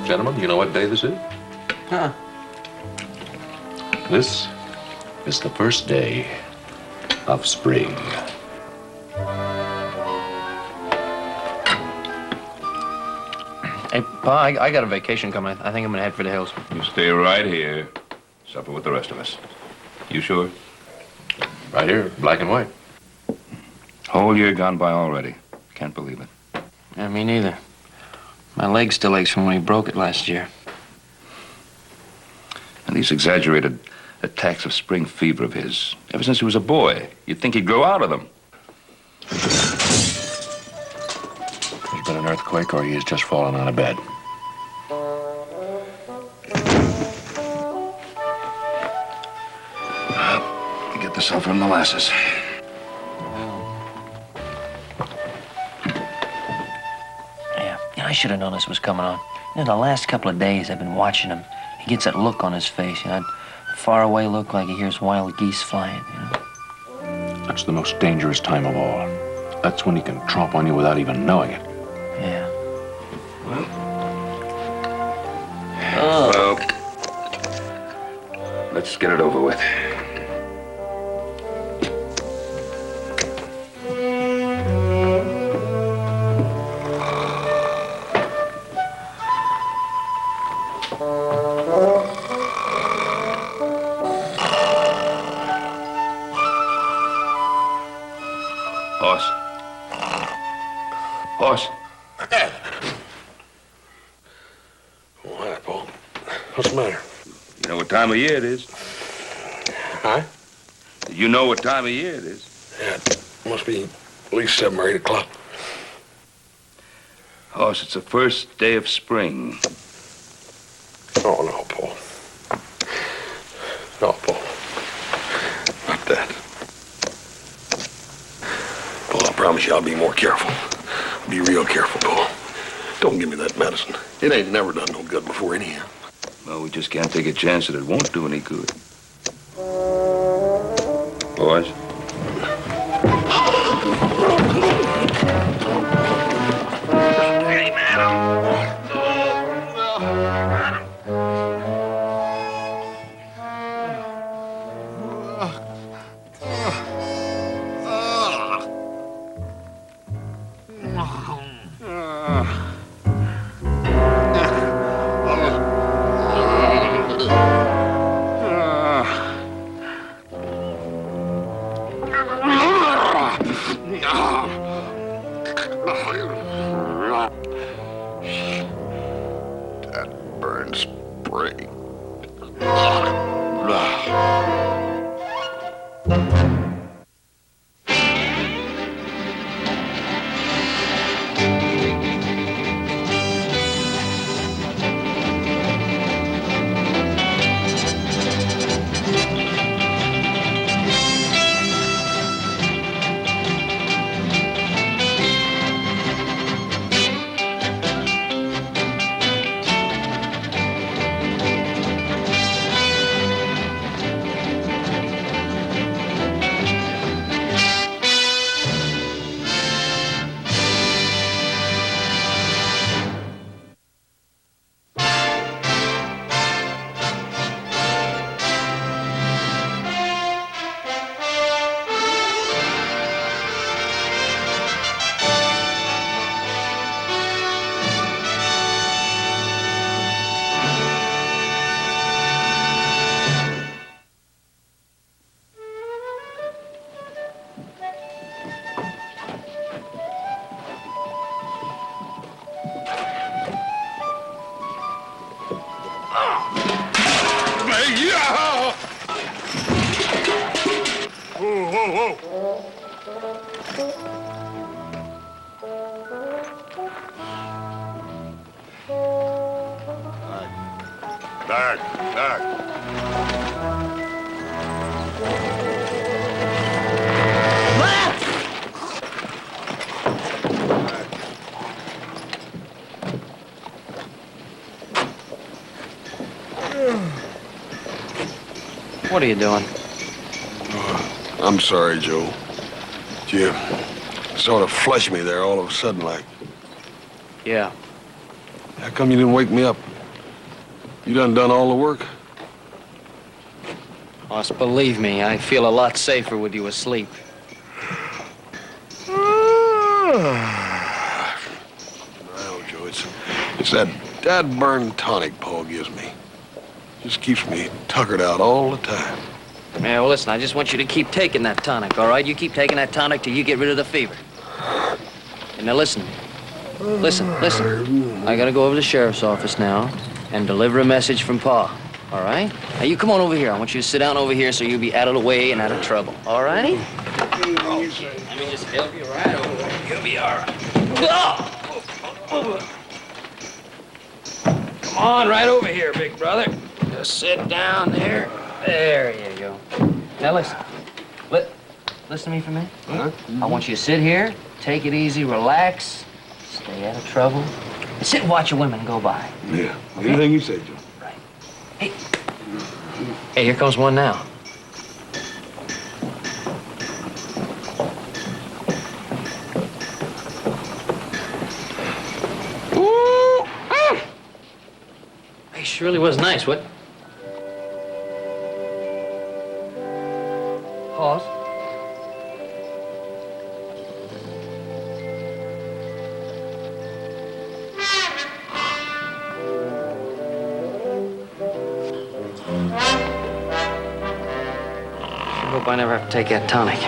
Gentlemen, you know what day this is? Huh? This is the first day of spring. Hey, Pa, I got a vacation coming. I think I'm gonna head for the hills. You stay right here. Supper with the rest of us. You sure? Right here, black and white. Whole year gone by already. Can't believe it. Yeah, me neither. My leg still aches from when he broke it last year. And these exaggerated attacks of spring fever of his, ever since he was a boy, you'd think he'd grow out of them. There's been an earthquake or he has just fallen out of bed. Get the sulfur and molasses. Yeah, I should have known this was coming on. You know, the last couple of days I've been watching him. He gets that look on his face, you know, that faraway look like he hears wild geese flying, you know. That's the most dangerous time of all. That's when he can tromp on you without even knowing it. Yeah. Well, let's get it over with. Horse. Horse. All right, Paul. What's the matter? You know what time of year it is? Huh? You know what time of year it is? Yeah, it must be at least 7 or 8 o'clock. Horse, it's the first day of spring. Oh, no, Paul. No, Paul. Not that. Paul, I promise you I'll be more careful. I'll be real careful, Paul. Don't give me that medicine. It ain't never done no good before anyhow. Well, we just can't take a chance that it won't do any good. Boys? Hey, man. That burn spray. Back. What are you doing? I'm sorry, Joe. You sort of flushed me there all of a sudden like. Yeah. How come you didn't wake me up? You done all the work? Hoss, believe me, I feel a lot safer with you asleep. Well, Joe, it's that dad-burn tonic Paul gives me. Just keeps me tuckered out all the time. Yeah, well, listen, I just want you to keep taking that tonic, all right? You keep taking that tonic till you get rid of the fever. And now listen. Listen. I gotta go over to the sheriff's office now and deliver a message from Pa, all right? Now, you come on over here. I want you to sit down over here so you'll be out of the way and out of trouble, all righty? Okay, let me just help you right over. You'll be all right. Come on, right over here, big brother. Just sit down there. There you go. Now listen. Listen to me for a minute. Huh? I want you to sit here, take it easy, relax, stay out of trouble, and sit and watch your women go by. Yeah, anything you say, Joe. Right. Hey. Hey, here comes one now. Ooh. Hey, she really was nice, what? Pause. I hope I never have to take that tonic.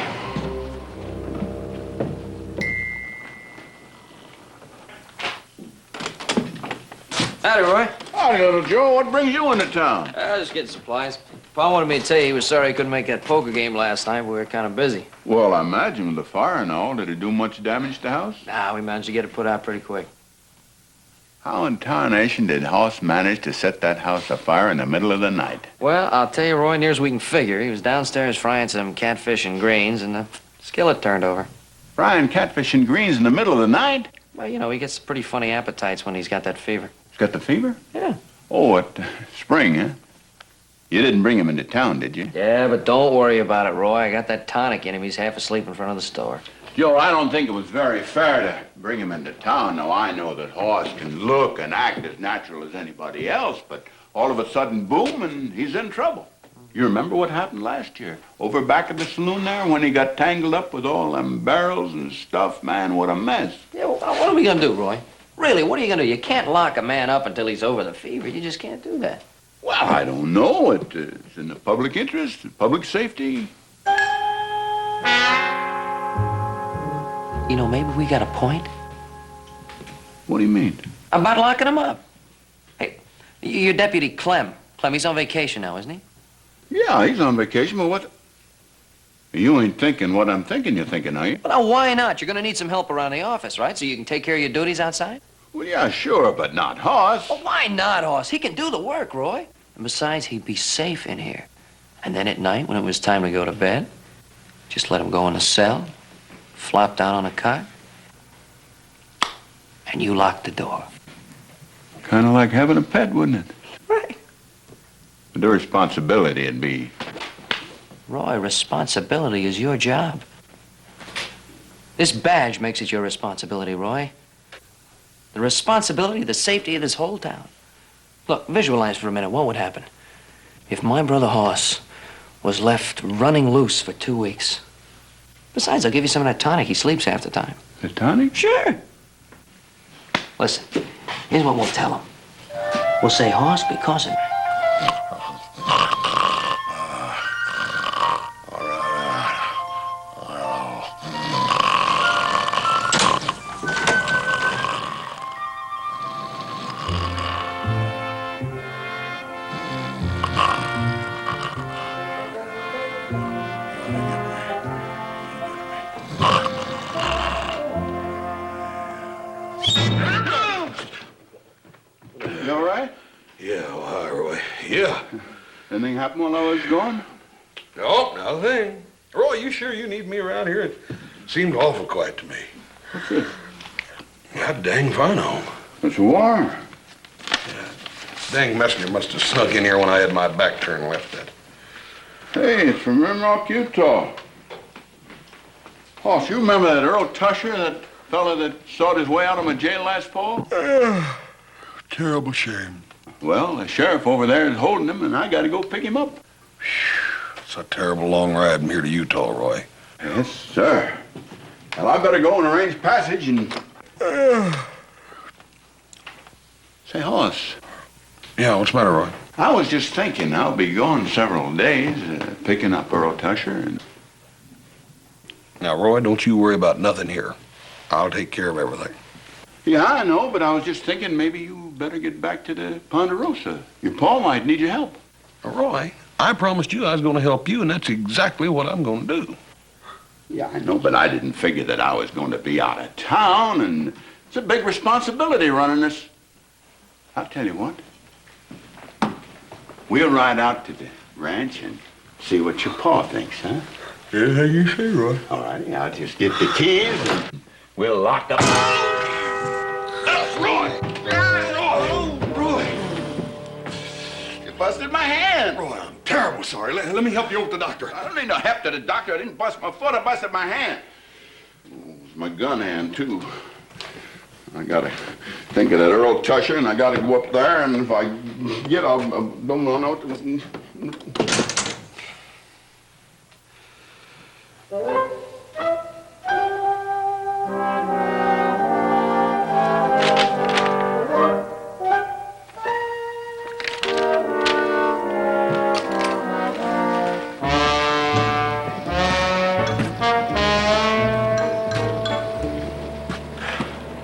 Howdy, Roy. Howdy, little Joe. What brings you into town? I was just getting supplies. Pa wanted me to tell you he was sorry he couldn't make that poker game last night. We were kind of busy. Well, I imagine with the fire and all, did it do much damage to the house? Nah, we managed to get it put out pretty quick. How in tarnation did Hoss manage to set that house afire in the middle of the night? Well, I'll tell you, Roy, near as we can figure. He was downstairs frying some catfish and greens, and the skillet turned over. Frying catfish and greens in the middle of the night? Well, you know, he gets pretty funny appetites when he's got that fever. He's got the fever? Yeah. Oh, spring, huh? You didn't bring him into town, did you? Yeah, but don't worry about it, Roy. I got that tonic in him. He's half asleep in front of the store. Joe, I don't think it was very fair to bring him into town. Now, I know that Hoss can look and act as natural as anybody else, but all of a sudden, boom, and he's in trouble. You remember what happened last year? Over back at the saloon there when he got tangled up with all them barrels and stuff? Man, what a mess. Yeah, well, what are we gonna do, Roy? Really, what are you gonna do? You can't lock a man up until he's over the fever. You just can't do that. Well, I don't know. It's in the public interest, public safety. You know, maybe we got a point What do you mean? about locking him up. Hey, your deputy, Clem, he's on vacation now, isn't he? Yeah, he's on vacation, but what? You ain't thinking what I'm thinking you're thinking, are you? Well, now, why not? You're gonna need some help around the office, right? So you can take care of your duties outside? Well, yeah, sure, but not Hoss. Well, why not, Hoss? He can do the work, Roy. And besides, he'd be safe in here. And then at night, when it was time to go to bed, just let him go in the cell, flop down on a cot, and you lock the door. Kind of like having a pet, wouldn't it? Right. But the responsibility would be... Roy, responsibility is your job. This badge makes it your responsibility, Roy. The responsibility, the safety of this whole town. Look, visualize for a minute what would happen if my brother Hoss was left running loose for 2 weeks. Besides, I'll give you some of that tonic. He sleeps half the time. The tonic? Sure. Listen, here's what we'll tell him. We'll say, Hoss, because of... You all right? Yeah, oh, hi, Roy. Yeah. Anything happened while I was gone? Nope, nothing. Roy, you sure you need me around here? It seemed awful quiet to me. What's this? God dang fine home. It's warm. Dang messenger must have snuck in here when I had my back turned and left that. Hey, it's from Rimrock, Utah. Hoss, you remember that Earl Tusher, that fella that sought his way out of my jail last fall? Terrible shame. Well, the sheriff over there is holding him, and I got to go pick him up. It's a terrible long ride from here to Utah, Roy. Yes, sir. Well, I better go and arrange passage and... Say, Hoss. Yeah, what's the matter, Roy? I was just thinking I'll be gone several days, picking up Earl Tusher and... Now, Roy, don't you worry about nothing here. I'll take care of everything. Yeah, I know, but I was just thinking maybe you better get back to the Ponderosa. Your pa might need your help. Now, Roy, I promised you I was going to help you, and that's exactly what I'm going to do. Yeah, I know, but I didn't figure that I was going to be out of town, and it's a big responsibility running this. I'll tell you what. We'll ride out to the ranch and see what your pa thinks, huh? Anything you say, Roy. All righty, I'll just get the keys and we'll lock up. Roy! Roy! You busted my hand. Roy, I'm terrible sorry. Let me help you with the doctor. I don't need no help to the doctor. I didn't bust my foot. I busted my hand. Oh, it's my gun hand, too. I gotta think of that Earl Tusher, and I gotta go up there, and if I get, I don't know what to...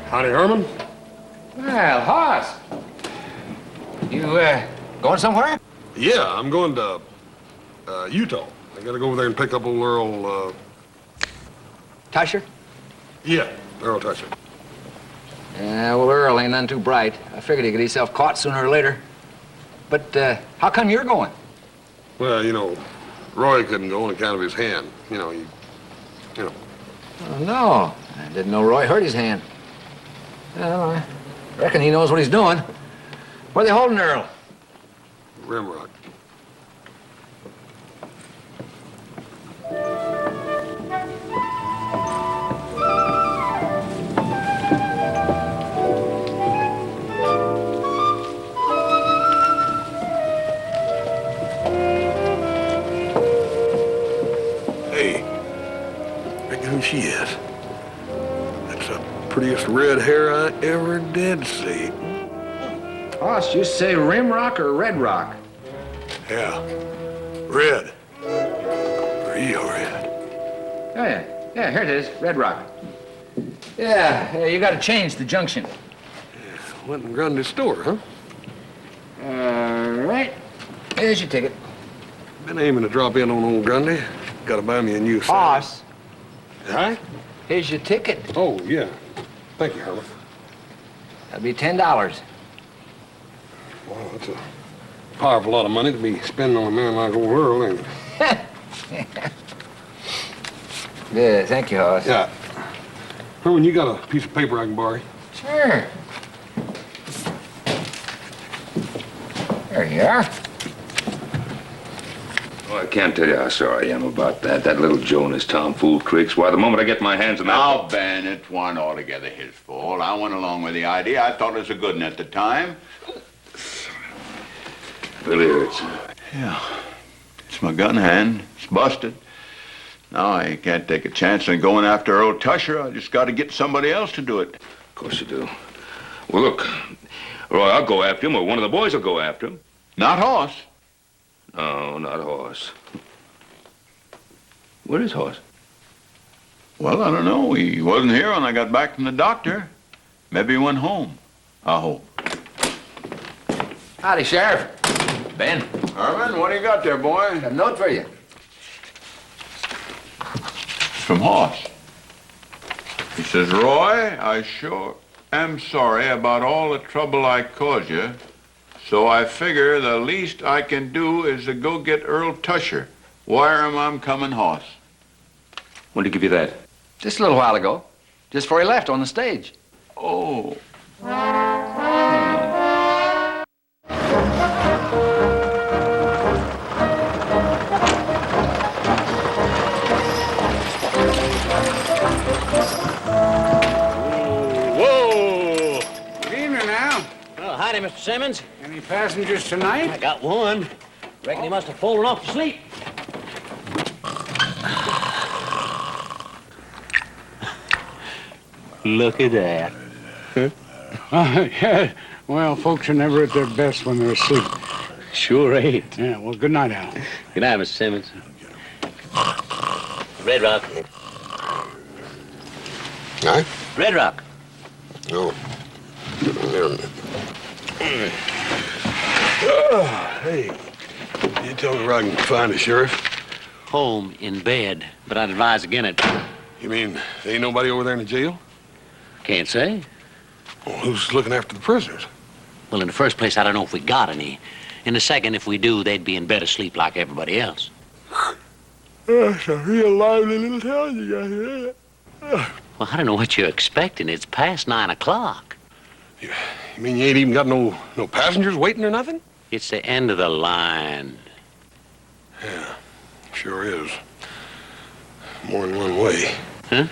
Howdy, Herman. Well, Hoss. You, going somewhere? Yeah, I'm going to, Utah. I gotta go over there and pick up old Earl, Tusher? Yeah, Earl Tusher. Yeah, well, Earl ain't none too bright. I figured he'd get himself caught sooner or later. But, how come you're going? Well, you know, Roy couldn't go on account of his hand. You know. Oh, no. I didn't know Roy hurt his hand. Well, I reckon he knows what he's doing. Where are they holding Earl? Rimrock. Hey, reckon who she is? That's the prettiest red hair I ever did see. Hoss, you say Rimrock or Red Rock? Yeah, red. Real red. Oh, yeah. Yeah, here it is. Red Rock. Yeah, you gotta change the junction. Went and run the store, huh? All right. Here's your ticket. Been aiming to drop in on old Grundy. Gotta buy me a new set. Hoss, Huh? here's your ticket. Oh, yeah. Thank you, Herman. That'll be $10. Wow, that's a powerful lot of money to be spending on a man like old Earl, ain't it? Yeah, thank you, Hoss. Yeah. Herman, you got a piece of paper I can borrow? Sure. There you are. Oh, I can't tell you how sorry I am about that. That little Jonas tomfool tricks. Why, the moment I get my hands on that... Now, Ben, it wasn't altogether his fault. I went along with the idea. I thought it was a good one at the time. Really hurts. Yeah. It's my gun hand. It's busted. Now I can't take a chance on going after Earl Tusher. I just got to get somebody else to do it. Of course you do. Well, look, Roy, I'll go after him, or one of the boys will go after him. Not Hoss. No, not Hoss. Where is Hoss? Well, I don't know. He wasn't here when I got back from the doctor. Maybe he went home. I hope. Howdy, Sheriff. Ben, Herman, what do you got there, boy? got a note for you. It's from Hoss. He says, Roy, I sure am sorry about all the trouble I caused you. So I figure the least I can do is to go get Earl Tusher. Wire him I'm coming, Hoss. When did he give you that? Just a little while ago. Just before he left on the stage. Oh. Whoa! Good evening now. Oh, howdy, Mr. Simmons. Any passengers tonight? I got one. Reckon he must have fallen off to sleep. Look at that. Yeah. Well, folks are never at their best when they're asleep. Sure ain't. Yeah, well, good night, Al. Good night, Mr. Simmons. Red Rock. Huh? Red Rock. Oh. Hey, you tell me where I can find the sheriff? Home in bed, but I'd advise against it. You mean there ain't nobody over there in the jail? Can't say. Well, who's looking after the prisoners? Well, in the first place, I don't know if we got any. In the second, if we do, they'd be in bed asleep like everybody else. That's a real lively little town you got here. Well, I don't know what you're expecting. It's past 9 o'clock. You mean you ain't even got no passengers waiting or nothing? It's the end of the line. Yeah, sure is. More than one way. Huh?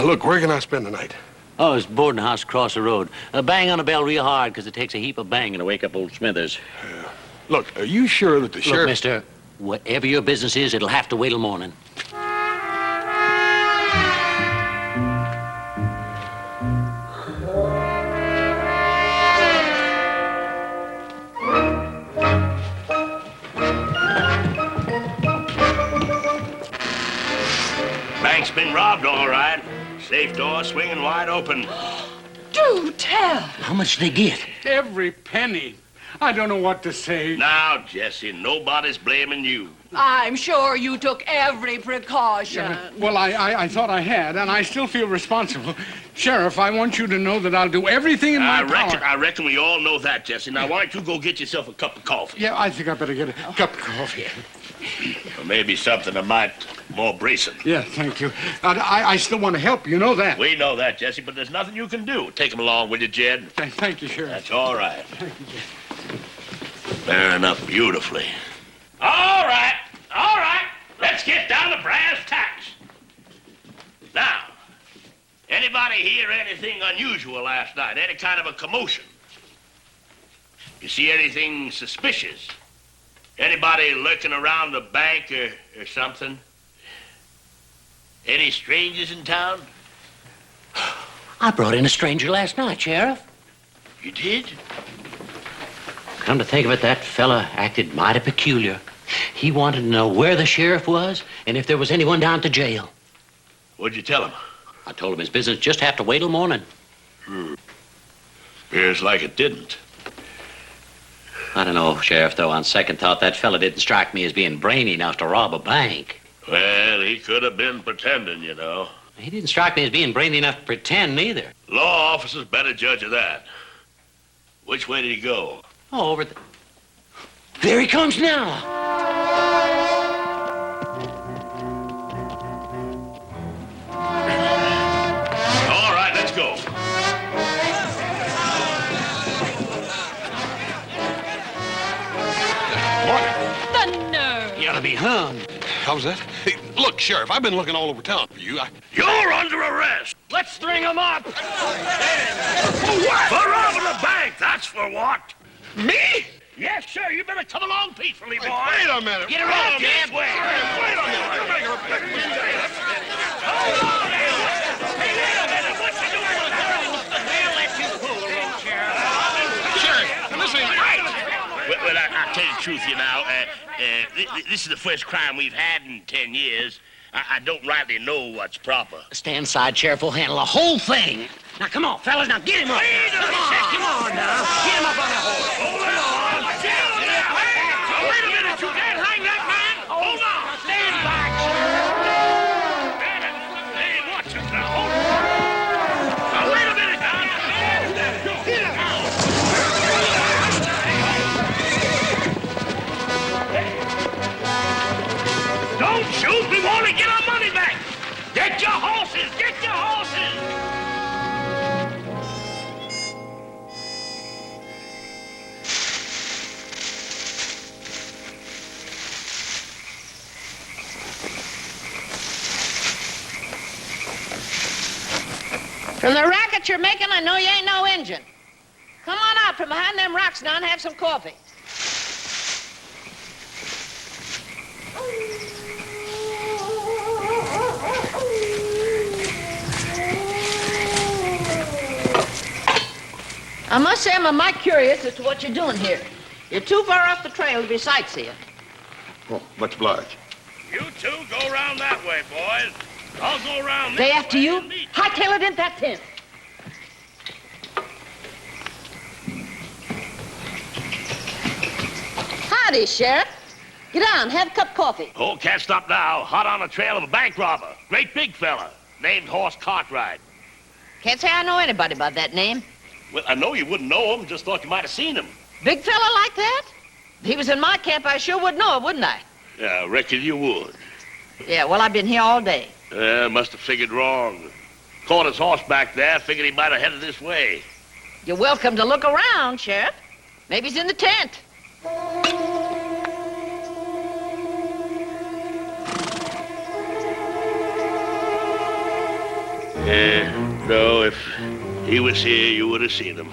Look, where can I spend the night? Oh, it's boarding house across the road. Bang on the bell real hard, because it takes a heap of banging to wake up old Smithers. Look, are you sure that the Look, sheriff... mister, whatever your business is, it'll have to wait till morning. Bank's been robbed, all right. Safe door swinging wide open. Do tell. How much did they get? Every penny. I don't know what to say. Now, Jesse, nobody's blaming you. I'm sure you took every precaution. Well, I thought I had, and I still feel responsible. Sheriff, I want you to know that I'll do everything in my power. I reckon we all know that, Jesse. Now, why don't you go get yourself a cup of coffee? Yeah, I think I better get a cup of coffee. Or maybe something that might more bracing. Yeah, thank you. I still want to help, you know that. We know that, Jesse, but there's nothing you can do. Take him along with you, Jed. Thank you, Sheriff. That's all right. Thank you, Jed. Bearing up beautifully. All right. Let's get down to brass tacks. Now, anybody hear anything unusual last night? Any kind of a commotion? You see anything suspicious? Anybody lurking around the bank or something? Any strangers in town? I brought in a stranger last night, Sheriff. You did? Come to think of it, that fella acted mighty peculiar. He wanted to know where the sheriff was and if there was anyone down at the jail. What'd you tell him? I told him his business just have to wait till morning. Appears like it didn't. I don't know, Sheriff, though. On second thought, that fella didn't strike me as being brainy enough to rob a bank. Well, he could have been pretending, you know. He didn't strike me as being brainy enough to pretend, neither. Law officers better judge of that. Which way did he go? Oh, over the... There he comes now. All right, let's go. The nerve. You ought to be hung. How's that? Hey, look, Sheriff, I've been looking all over town for you. You're under arrest. Let's string him up. For what? For robbing a bank, that's for what. Me? Yes, sir. You better come along peacefully, boy. Wait a minute. Get around this way. Wait a minute. You're making a big mistake. Hold on there. Hey, wait a minute. What you doing with her? We'll let you fool, old Sheriff. Sheriff, this ain't right. Well, I'll tell you the truth, you know. This is the first crime we've had in 10 years. I don't rightly know what's proper. Stand aside, Sheriff. We'll handle the whole thing. Now, come on, fellas. Now, get him up. Come on now. Get him up on the horse. Hold on. Wait a minute. You can't hang that man. Hold on. Stand back. Hey, watch it now. Hold on. Now, wait a minute, Don. Don't shoot. We want to get our money back. Get your horses. Get your horses. From the racket you're making, I know you ain't no engine. Come on up, from behind them rocks now and have some coffee. I must say I'm mighty curious as to what you're doing here. You're too far off the trail to be sightseeing. Oh, much obliged. You two go around that way, boys. I'll go around this They after way you? and meet Hightail it into that tent. Howdy, Sheriff. Get down, have a cup of coffee. Oh, can't stop now. Hot on the trail of a bank robber. Great big fella. Named Horse Cartwright. Can't say I know anybody by that name. Well, I know you wouldn't know him. Just thought you might have seen him. Big fella like that? If he was in my camp, I sure would know it, wouldn't I? Yeah, I reckon you would. Yeah, well, I've been here all day. Must have figured wrong. Caught his horse back there. Figured he might have headed this way. You're welcome to look around, Sheriff. Maybe he's in the tent. No, if he was here, you would have seen him.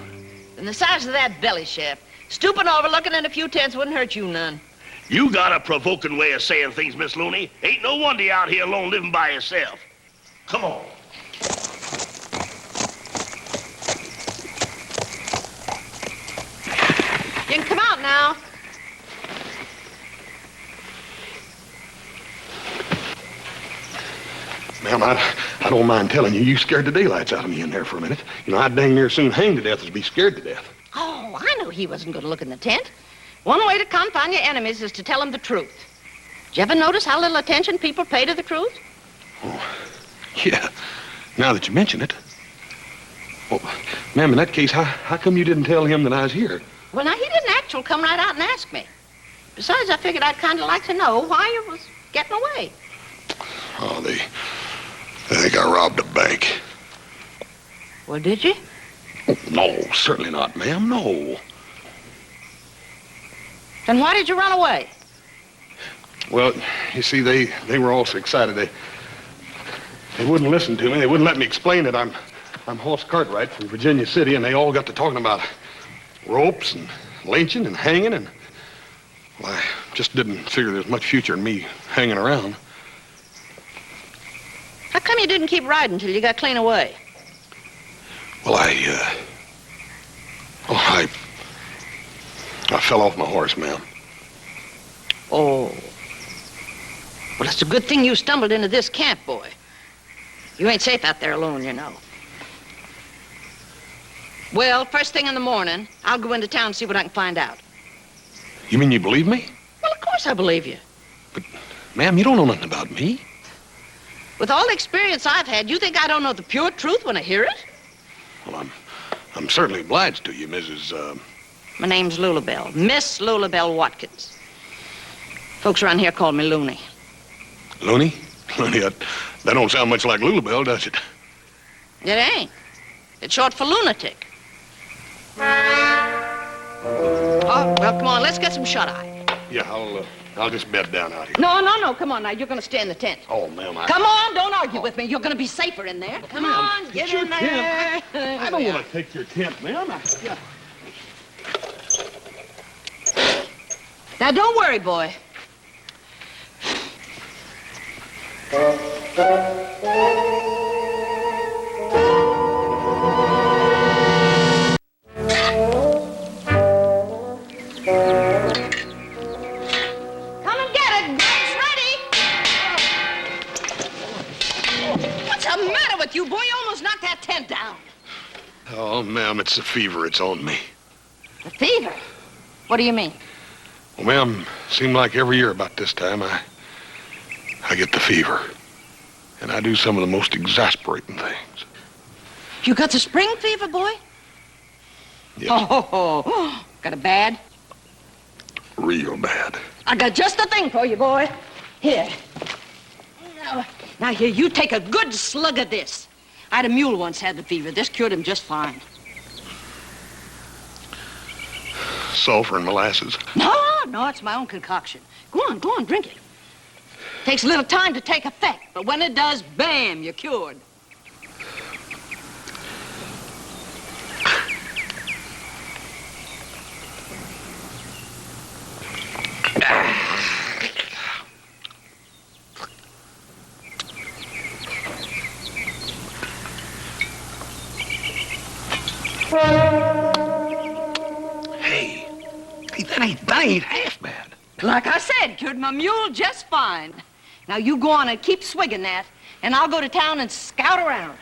And the size of that belly, Sheriff. Stooping over, looking in a few tents wouldn't hurt you none. You got a provoking way of saying things, Miss Looney. Ain't no wonder you're out here alone living by yourself. Come on. You can come out now. Ma'am, I don't mind telling you, you scared the daylights out of me in there for a minute. You know, I'd dang near soon hang to death as be scared to death. Oh, I knew he wasn't going to look in the tent. One way to confound your enemies is to tell them the truth. Did you ever notice how little attention people pay to the truth? Oh, yeah, now that you mention it. Well, ma'am, in that case, how come you didn't tell him that I was here? Well, now, he didn't actually come right out and ask me. Besides, I figured I'd kind of like to know why you was getting away. Oh, they think I robbed a bank. Well, did you? Oh, no, certainly not, ma'am, no. Then why did you run away? Well, you see, they were all so excited. They wouldn't listen to me. They wouldn't let me explain it. I'm Horse Cartwright from Virginia City, and they all got to talking about ropes and lynching and hanging, and well, I just didn't figure there's much future in me hanging around. How come you didn't keep riding till you got clean away? Well, I fell off my horse, ma'am. Oh. Well, it's a good thing you stumbled into this camp, boy. You ain't safe out there alone, you know. Well, first thing in the morning, I'll go into town and see what I can find out. You mean you believe me? Well, of course I believe you. But, ma'am, you don't know nothing about me. With all the experience I've had, you think I don't know the pure truth when I hear it? Well, I'm certainly obliged to you, Mrs. My name's Lulabelle. Miss Lulabelle Watkins. Folks around here call me Looney. Looney? Looney, that don't sound much like Lulabelle, does it? It ain't. It's short for lunatic. Oh, well, come on, let's get some shut-eye. Yeah, I'll just bed down out here. No, come on now. You're going to stay in the tent. Oh, ma'am, Come on, don't argue with me. You're going to be safer in there. Come on, get in there. I don't want to take your tent, ma'am. Now, don't worry, boy. You boy, you almost knocked that tent down. Oh, ma'am, it's the fever. It's on me. The fever? What do you mean? Well, ma'am, seemed like every year about this time I get the fever. And I do some of the most exasperating things. You got the spring fever, boy? Yes. Oh, got it bad? Real bad. I got just the thing for you, boy. Here. Now, here, you take a good slug of this. I had a mule once had the fever. This cured him just fine. Sulfur and molasses. No, it's my own concoction. Go on, drink it. Takes a little time to take effect, but when it does, bam, you're cured. that ain't half bad. Like I said, cured my mule just fine. Now you go on and keep swigging that, and I'll go to town and scout around.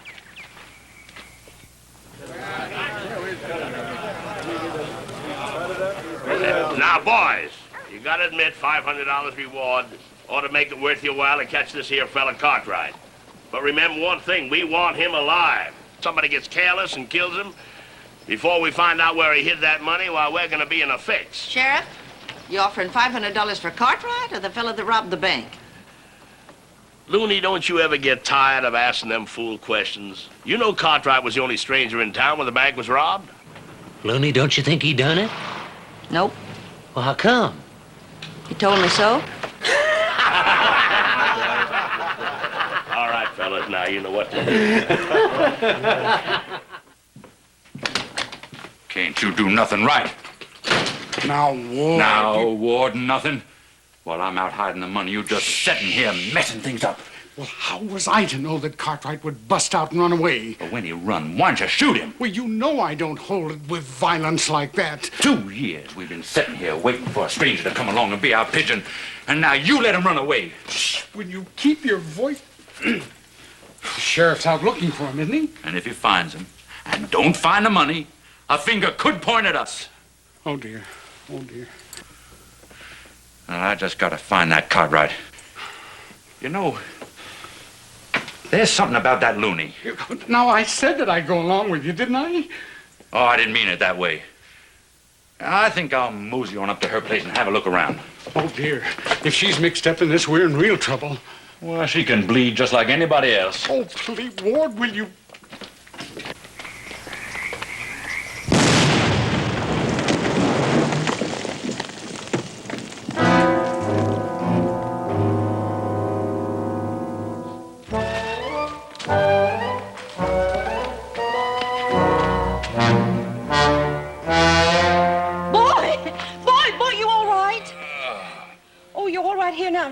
Now, boys, you gotta admit $500 reward ought to make it worth your while to catch this here fella Cartwright. But remember one thing, we want him alive. Somebody gets careless and kills him. Before we find out where he hid that money, well, we're gonna be in a fix. Sheriff, you offering $500 for Cartwright or the fella that robbed the bank? Looney, don't you ever get tired of asking them fool questions? You know Cartwright was the only stranger in town when the bank was robbed. Looney, don't you think he done it? Nope. Well, how come? He told me so. All right, fellas, now you know what to do. Can't you do nothing right? Now, Ward. Now, Ward, nothing. While I'm out hiding the money, you just sitting here messing things up. Well, how was I to know that Cartwright would bust out and run away? But when he run, why don't you shoot him? Well, you know I don't hold it with violence like that. 2 years we've been sitting here waiting for a stranger to come along and be our pigeon, and now you let him run away. Shh, will you keep your voice? The sheriff's out looking for him, isn't he? And if he finds him, and don't find the money, a finger could point at us. Oh, dear. Oh, dear. And I just gotta find that Cartwright. You know, there's something about that Looney. Now, I said that I'd go along with you, didn't I? Oh, I didn't mean it that way. I think I'll mosey on up to her place and have a look around. Oh, dear. If she's mixed up in this, we're in real trouble. Well, she can bleed just like anybody else. Oh, please, Ward, will you...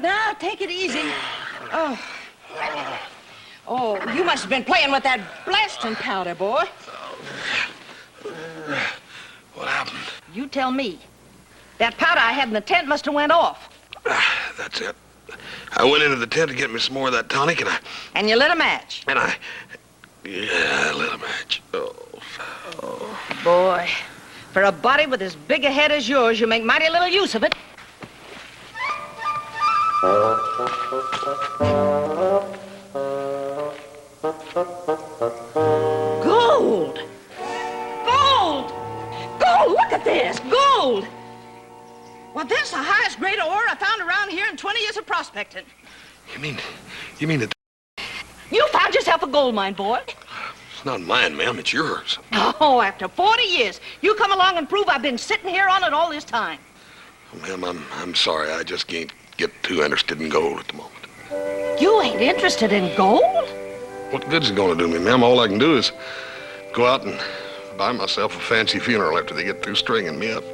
Now, take it easy. Oh, you must have been playing with that blasting powder, boy. What happened? You tell me. That powder I had in the tent must have went off. That's it. I went into the tent to get me some more of that tonic, And you lit a match. Yeah, I lit a match. Oh. Boy, for a body with as big a head as yours, you make mighty little use of it. Gold! Gold! Gold! Look at this! Gold! Well, this is the highest grade of ore I found around here in 20 years of prospecting. You mean that... You found yourself a gold mine, boy. It's not mine, ma'am. It's yours. Oh, after 40 years, you come along and prove I've been sitting here on it all this time. Oh, ma'am, I'm sorry. I just can't get too interested in gold at the moment. You ain't interested in gold? What good's it gonna do me, ma'am? All I can do is go out and buy myself a fancy funeral after they get through stringing me up.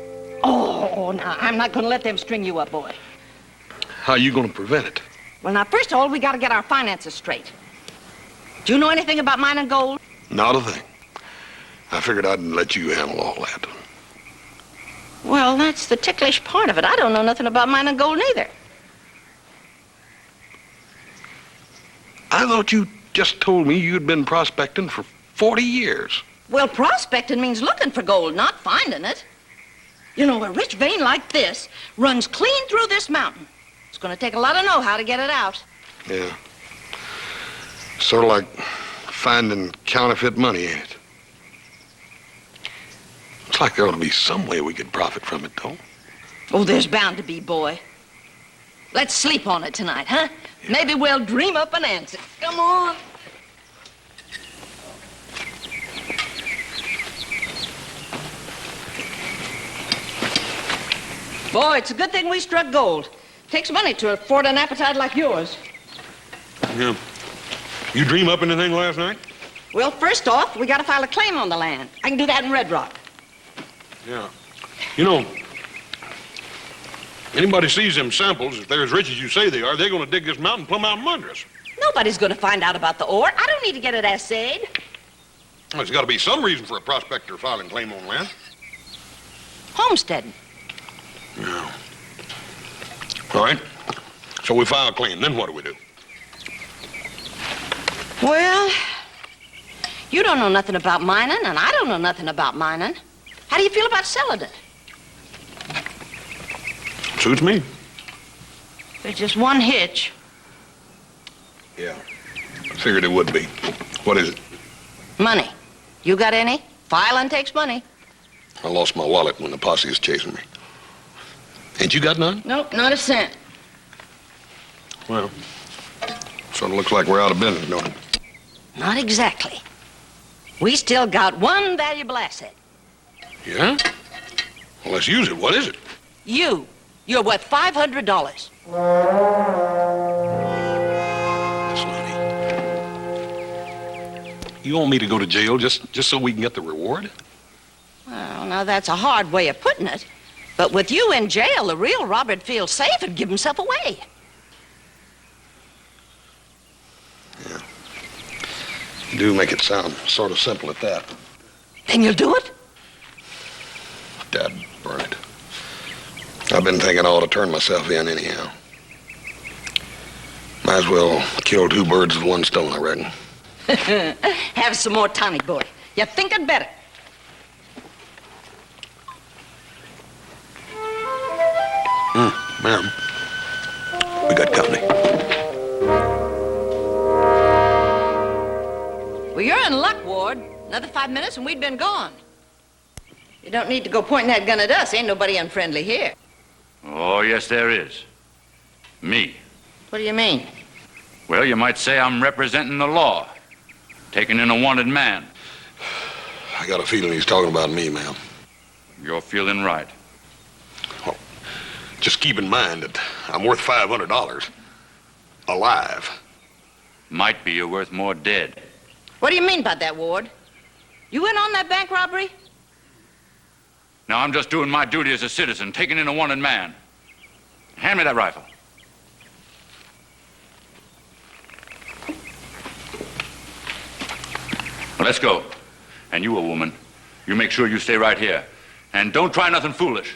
Oh, now, I'm not gonna let them string you up, boy. How are you gonna prevent it? Well, now, first of all, we gotta get our finances straight. Do you know anything about mining gold? Not a thing. I figured I'd let you handle all that. Well, that's the ticklish part of it. I don't know nothing about mining gold neither. I thought you just told me you'd been prospecting for 40 years. Well, prospecting means looking for gold, not finding it. You know, a rich vein like this runs clean through this mountain. It's gonna take a lot of know-how to get it out. Yeah. Sort of like finding counterfeit money, ain't it? Looks like there ought to be some way we could profit from it, though. Oh, there's bound to be, boy. Let's sleep on it tonight, huh? Yeah. Maybe we'll dream up an answer. Come on. Boy, it's a good thing we struck gold. Takes money to afford an appetite like yours. Yeah. You dream up anything last night? Well, first off, we gotta file a claim on the land. I can do that in Red Rock. Yeah. You know, anybody sees them samples, if they're as rich as you say they are, they're gonna dig this mountain plumb out from under us. Nobody's gonna find out about the ore. I don't need to get it assayed. Well, there's gotta be some reason for a prospector filing claim on land. Homesteading. Yeah. All right. So we file a claim. Then what do we do? Well, you don't know nothing about mining, and I don't know nothing about mining. How do you feel about selling it? Suits me. There's just one hitch. Yeah. Figured it would be. What is it? Money. You got any? Filing takes money. I lost my wallet when the posse is chasing me. Ain't you got none? Nope, not a cent. Well, sort of looks like we're out of business, don't it? Not exactly. We still got one valuable asset. Yeah? Well, let's use it. What is it? You. You're worth $500. Miss Looney. You want me to go to jail just so we can get the reward? Well, now that's a hard way of putting it. But with you in jail, the real Robert feels safe and give himself away. Yeah. You do make it sound sort of simple at that. Then you'll do it? Dad, burn it. I've been thinking I ought to turn myself in anyhow. Might as well kill two birds with one stone, I reckon. Have some more tonic, boy. You're thinking better. Ma'am, we got company. Well, you're in luck, Ward. Another 5 minutes and we'd been gone. You don't need to go pointing that gun at us. Ain't nobody unfriendly here. Oh, yes, there is. Me. What do you mean? Well, you might say I'm representing the law, taking in a wanted man. I got a feeling he's talking about me, ma'am. You're feeling right. Well, just keep in mind that I'm worth $500. Alive. Might be you're worth more dead. What do you mean by that, Ward? You in on that bank robbery? Now, I'm just doing my duty as a citizen, taking in a wanted man. Hand me that rifle. Well, let's go. And you, a woman, you make sure you stay right here. And don't try nothing foolish.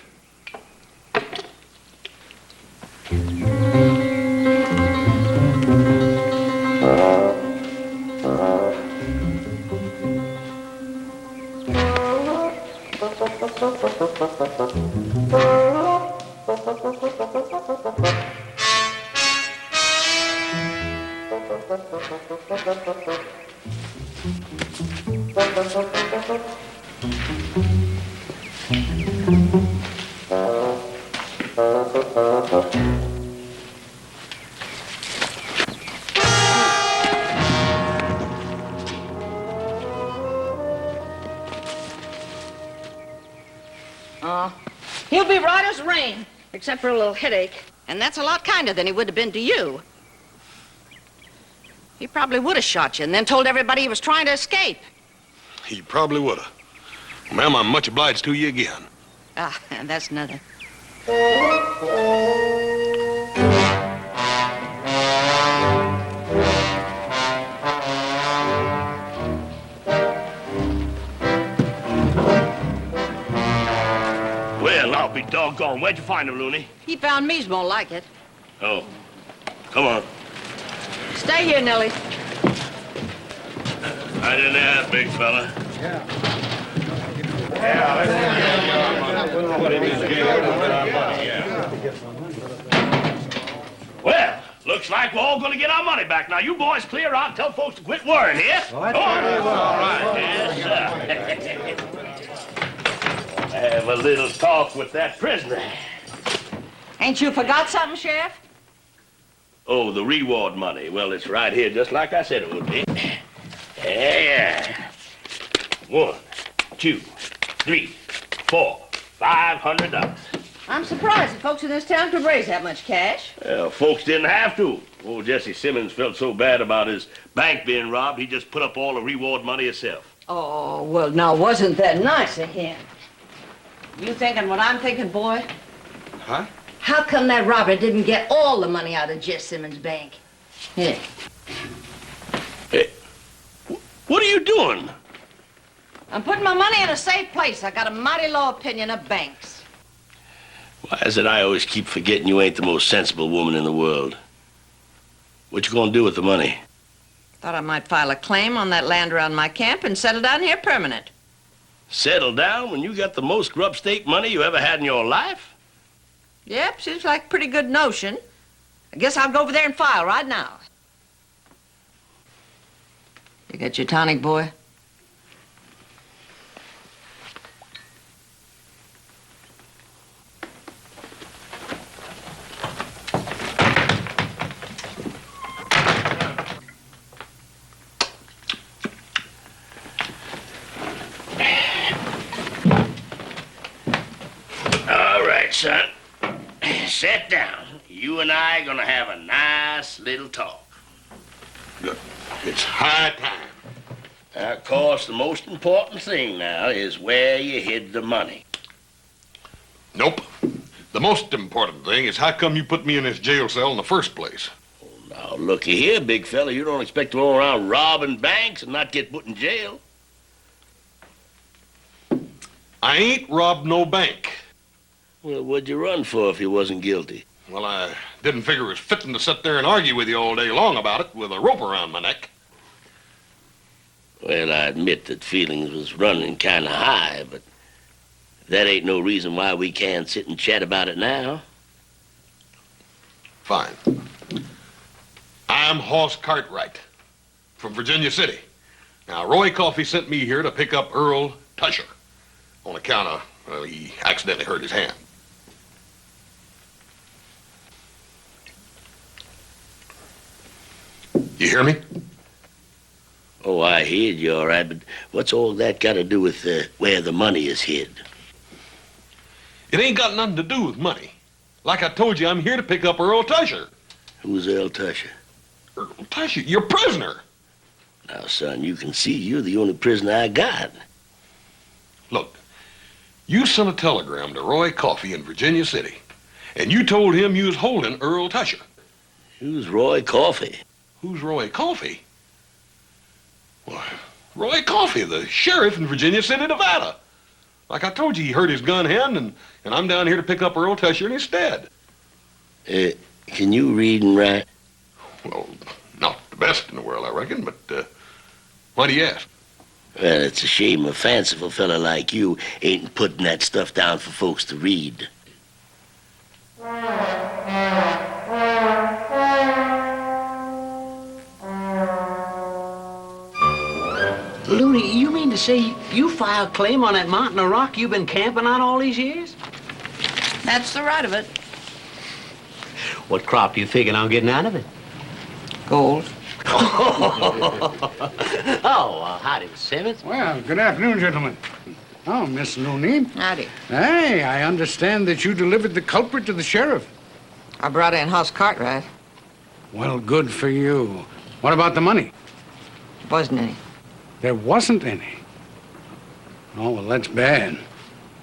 He'll be right as rain, except for a little headache. And that's a lot kinder than he would have been to you. He probably would have shot you and then told everybody he was trying to escape. He probably would have. Ma'am, I'm much obliged to you again. Ah, that's nothing. Well, I'll be doggone. Where'd you find him, Looney? He found me's more like it. Oh. Come on. Stay here, Nellie. Right in there, big fella. Well, looks like we're all going to get our money back. Now, you boys clear out and tell folks to quit worrying here. All right. Yes, sir. Have a little talk with that prisoner. Ain't you forgot something, Sheriff? Oh, the reward money. Well, it's right here, just like I said it would be. Yeah. 1, 2, 3, 4, $500. I'm surprised the folks in this town could raise that much cash. Well, folks didn't have to. Old Jesse Simmons felt so bad about his bank being robbed, he just put up all the reward money himself. Oh, well, now, wasn't that nice of him? You thinking what I'm thinking, boy? Huh? How come that robber didn't get all the money out of Jess Simmons' bank? Here. Hey, what are you doing? I'm putting my money in a safe place. I got a mighty low opinion of banks. Why is it I always keep forgetting you ain't the most sensible woman in the world? What you gonna do with the money? Thought I might file a claim on that land around my camp and settle down here permanent. Settle down when you got the most grub stake money you ever had in your life? Yep, seems like a pretty good notion. I guess I'll go over there and file right now. You got your tonic, boy? All right, son. Sit down. You and I are gonna have a nice little talk. Good. It's high time. Of course, the most important thing now is where you hid the money. Nope. The most important thing is how come you put me in this jail cell in the first place? Now, looky here, big fella. You don't expect to go around robbing banks and not get put in jail. I ain't robbed no bank. Well, what'd you run for if you wasn't guilty? Well, I didn't figure it was fitting to sit there and argue with you all day long about it with a rope around my neck. Well, I admit that feelings was running kind of high, but that ain't no reason why we can't sit and chat about it now. Fine. I'm Hoss Cartwright from Virginia City. Now, Roy Coffey sent me here to pick up Earl Tusher on account of, well, he accidentally hurt his hand. You hear me? Oh, I heard you all right, but what's all that got to do with where the money is hid? It ain't got nothing to do with money. Like I told you, I'm here to pick up Earl Tusher. Who's Earl Tusher? Earl Tusher? You're prisoner. Now, son, you can see you're the only prisoner I got. Look, you sent a telegram to Roy Coffey in Virginia City, and you told him you was holding Earl Tusher. Who's Roy Coffey? Who's Roy Coffey? Why, Roy Coffey, the sheriff in Virginia City, Nevada. Like I told you, he hurt his gun hand, and I'm down here to pick up Earl Tusher instead. Can you read and write? Well, not the best in the world, I reckon, but why do you ask? Well, it's a shame a fanciful fella like you ain't putting that stuff down for folks to read. Looney, you mean to say you filed claim on that mountain of rock you've been camping on all these years? That's the right of it. What crop do you figure on getting out of it? Gold. Howdy, Mr. Simmons. Well, good afternoon, gentlemen. Oh, Miss Looney. Howdy. Hey, I understand that you delivered the culprit to the sheriff. I brought in Hoss Cartwright. Well, good for you. What about the money? Wasn't any. There wasn't any. Oh, well, that's bad.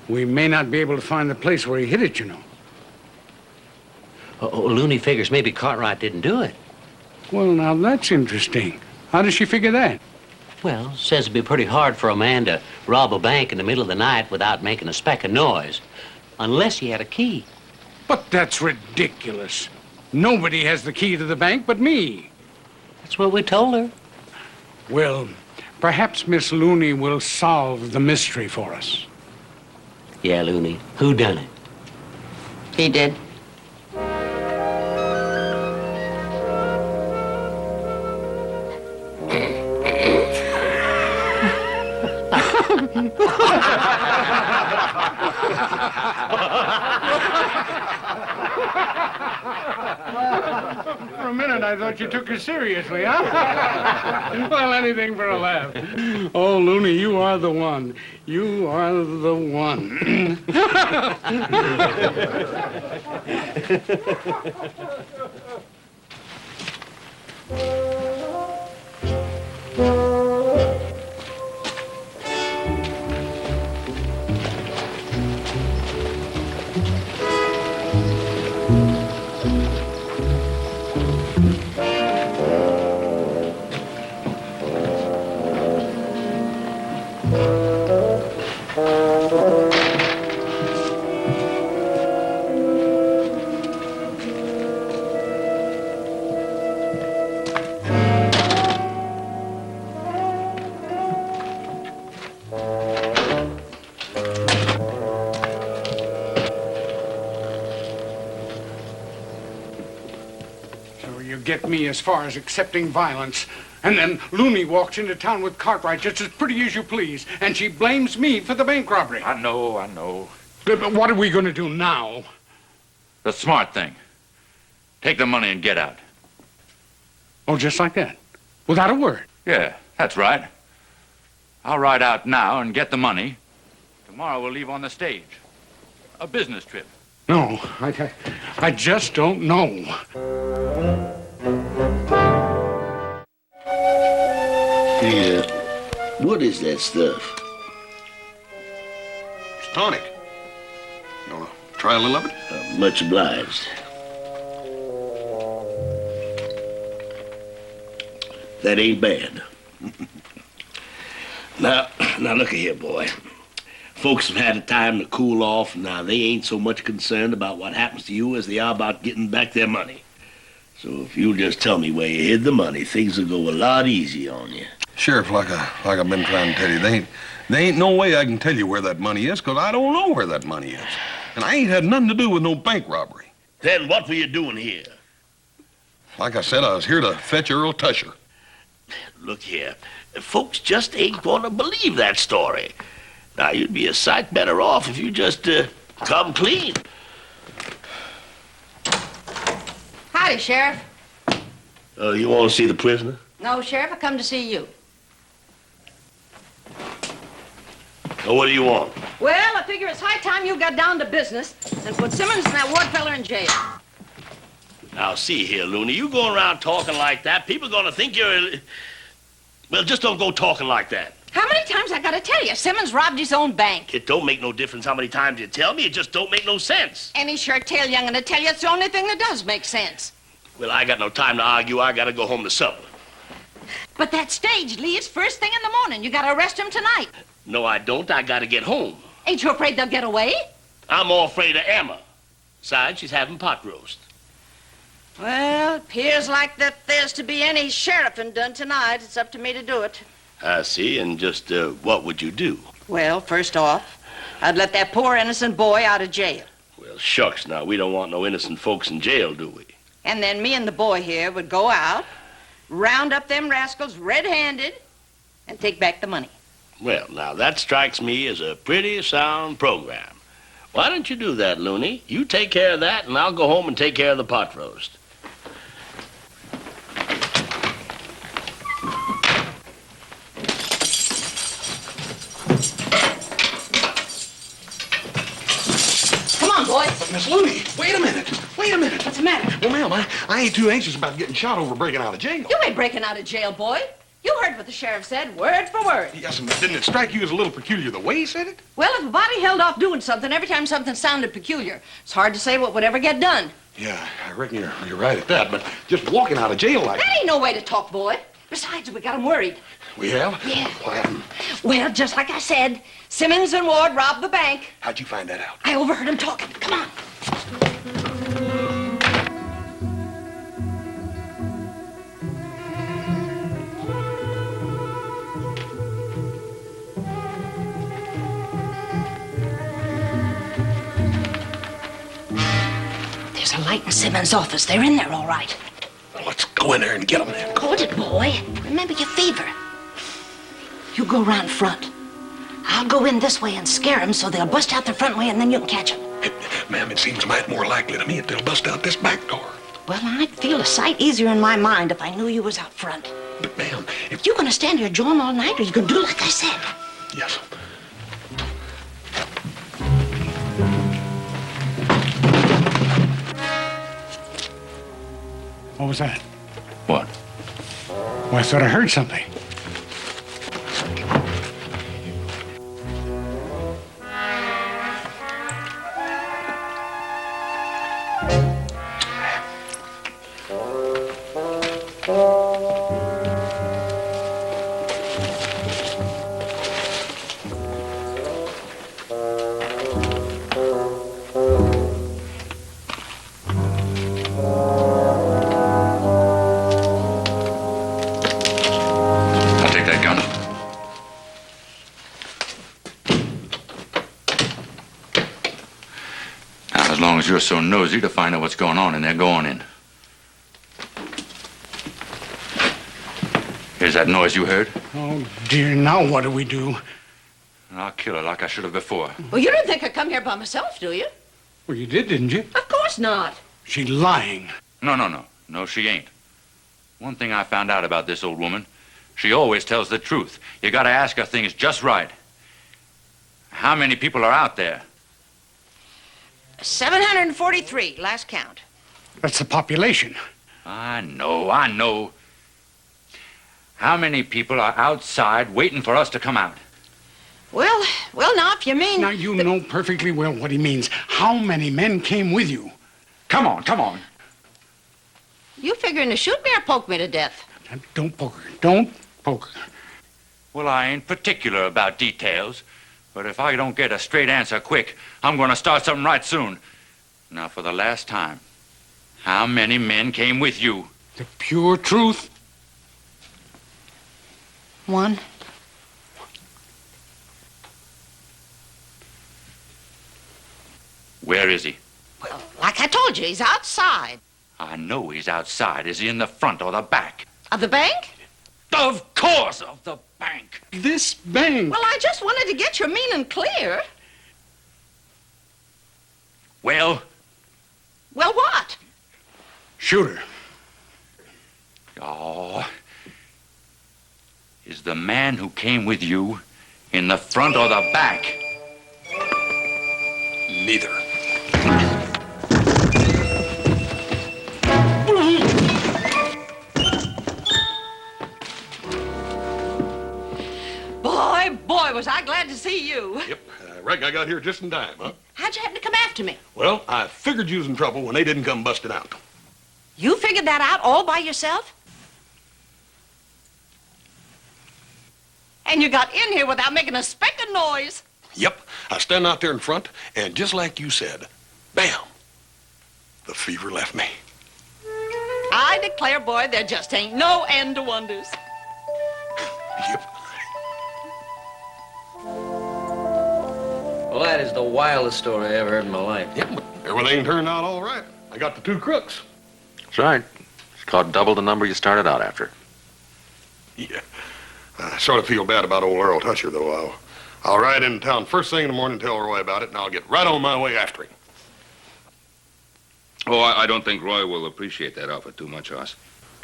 We may not be able to find the place where he hid it, you know. Looney figures maybe Cartwright didn't do it. Well, now, that's interesting. How does she figure that? Well, says it'd be pretty hard for a man to rob a bank in the middle of the night without making a speck of noise, unless he had a key. But that's ridiculous. Nobody has the key to the bank but me. That's what we told her. Well, perhaps Miss Looney will solve the mystery for us. Yeah, Looney. Who done it? He did. For a minute, I thought you took her seriously, huh? Well, anything for a laugh. Oh, Looney, you are the one. You are the one. get me as far as accepting violence. And then Looney walks into town with Cartwright just as pretty as you please, and she blames me for the bank robbery. I know. But what are we going to do now? The smart thing. Take the money and get out. Oh, just like that? Without a word? Yeah, that's right. I'll ride out now and get the money. Tomorrow we'll leave on the stage. A business trip. No, I just don't know. Yeah. What is that stuff? It's tonic. You want to try a little of it? Much obliged. That ain't bad. Now look here, boy. Folks have had a time to cool off. Now, they ain't so much concerned about what happens to you as they are about getting back their money. So if you'll just tell me where you hid the money, things will go a lot easier on you. Sheriff, like I've been trying to tell you, there ain't no way I can tell you where that money is, because I don't know where that money is. And I ain't had nothing to do with no bank robbery. Then what were you doing here? Like I said, I was here to fetch Earl Tusher. Look here, folks just ain't gonna believe that story. Now, you'd be a sight better off if you just come clean. Howdy, Sheriff. You want to see the prisoner? No, Sheriff, I come to see you. Now, what do you want? Well, I figure it's high time you got down to business and put Simmons and that Ward feller in jail. Now, see here, Looney, you going around talking like that, people are gonna think you're... Well, just don't go talking like that. How many times I gotta tell you? Simmons robbed his own bank. It don't make no difference how many times you tell me. It just don't make no sense. Any short tail young'un to tell you it's the only thing that does make sense. Well, I got no time to argue. I gotta go home to supper. But that stage leaves first thing in the morning. You gotta arrest him tonight. No, I don't. I gotta get home. Ain't you afraid they'll get away? I'm more afraid of Emma. Besides, she's having pot roast. Well, it appears like that there's to be any sheriffing done tonight. It's up to me to do it. I see. And just what would you do? Well, first off, I'd let that poor innocent boy out of jail. Well, shucks. Now, we don't want no innocent folks in jail, do we? And then me and the boy here would go out, round up them rascals red-handed, and take back the money. Well, now, that strikes me as a pretty sound program. Why don't you do that, Looney? You take care of that, and I'll go home and take care of the pot roast. Come on, boy. But, Miss Looney, wait a minute. What's the matter? Well, ma'am, I ain't too anxious about getting shot over breaking out of jail. You ain't breaking out of jail, boy. You heard what the sheriff said, word for word. Yes, but didn't it strike you as a little peculiar the way he said it? Well, if a body held off doing something every time something sounded peculiar, it's hard to say what would ever get done. Yeah, I reckon you're right at that, but just walking out of jail like... That ain't no way to talk, boy. Besides, we got him worried. We have? Yeah. What happened? Well, just like I said, Simmons and Ward robbed the bank. How'd you find that out? I overheard him talking. Come on. There's a light in Simmons' office. They're in there, all right. Well, let's go in there and get them then. Hold it, boy. Remember your fever. You go round front. I'll go in this way and scare them so they'll bust out the front way and then you can catch them. Ma'am, it seems mighty more likely to me that they'll bust out this back door. Well, I'd feel a sight easier in my mind if I knew you was out front. But, ma'am, if... You gonna stand here jawing all night or you gonna do like I said? Yes. What was that? What? Well, I thought I heard something. I'll take that gun. Now, as long as you're so nosy to find out what's going on in there, go on in. Is that noise you heard? Oh, dear, now what do we do? I'll kill her like I should have before. Well, you didn't think I'd come here by myself, do you? Well, you did, didn't you? Of course not. She's lying. No. No, she ain't. One thing I found out about this old woman, she always tells the truth. You gotta ask her things just right. How many people are out there? 743, last count. That's the population. I know. How many people are outside waiting for us to come out? Well, now, if you mean... Now, you know perfectly well what he means. How many men came with you? Come on. You figuring to shoot me or poke me to death? Don't poke her. Don't poke her. Well, I ain't particular about details, but if I don't get a straight answer quick, I'm gonna start something right soon. Now, for the last time, how many men came with you? The pure truth? One. Where is he? Well, like I told you, he's outside. I know he's outside. Is he in the front or the back? Of the bank? Of course, of the bank. This bank? Well, I just wanted to get your meaning clear. Well? Well, what? Shoot her. Oh. Is the man who came with you in the front or the back? Neither. Boy, was I glad to see you. Yep. I reckon I got here just in time, huh? How'd you happen to come after me? Well, I figured you was in trouble when they didn't come busting out. You figured that out all by yourself? And you got in here without making a speck of noise. Yep. I stand out there in front, and just like you said, bam, the fever left me. I declare, boy, there just ain't no end to wonders. Yep. Well, that is the wildest story I ever heard in my life. Yep. Everything turned out all right. I got the 2 crooks. That's right. It's called double the number you started out after. Yeah. I sort of feel bad about old Earl Tusher, though. I'll ride into town first thing in the morning, tell Roy about it, and I'll get right on my way after him. Oh, I don't think Roy will appreciate that offer too much, Hoss.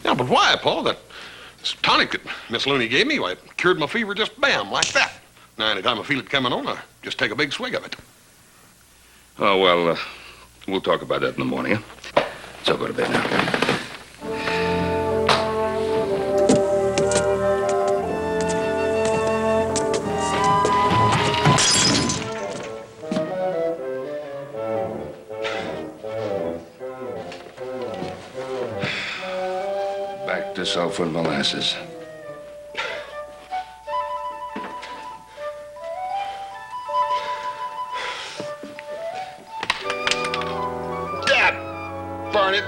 Yeah, but why, Paul? This tonic that Miss Looney gave me, it cured my fever just bam, like that. Now, anytime I feel it coming on, I just take a big swig of it. Oh, well, we'll talk about that in the morning, huh? So go to bed now. Back to sulfur and molasses. Burn it.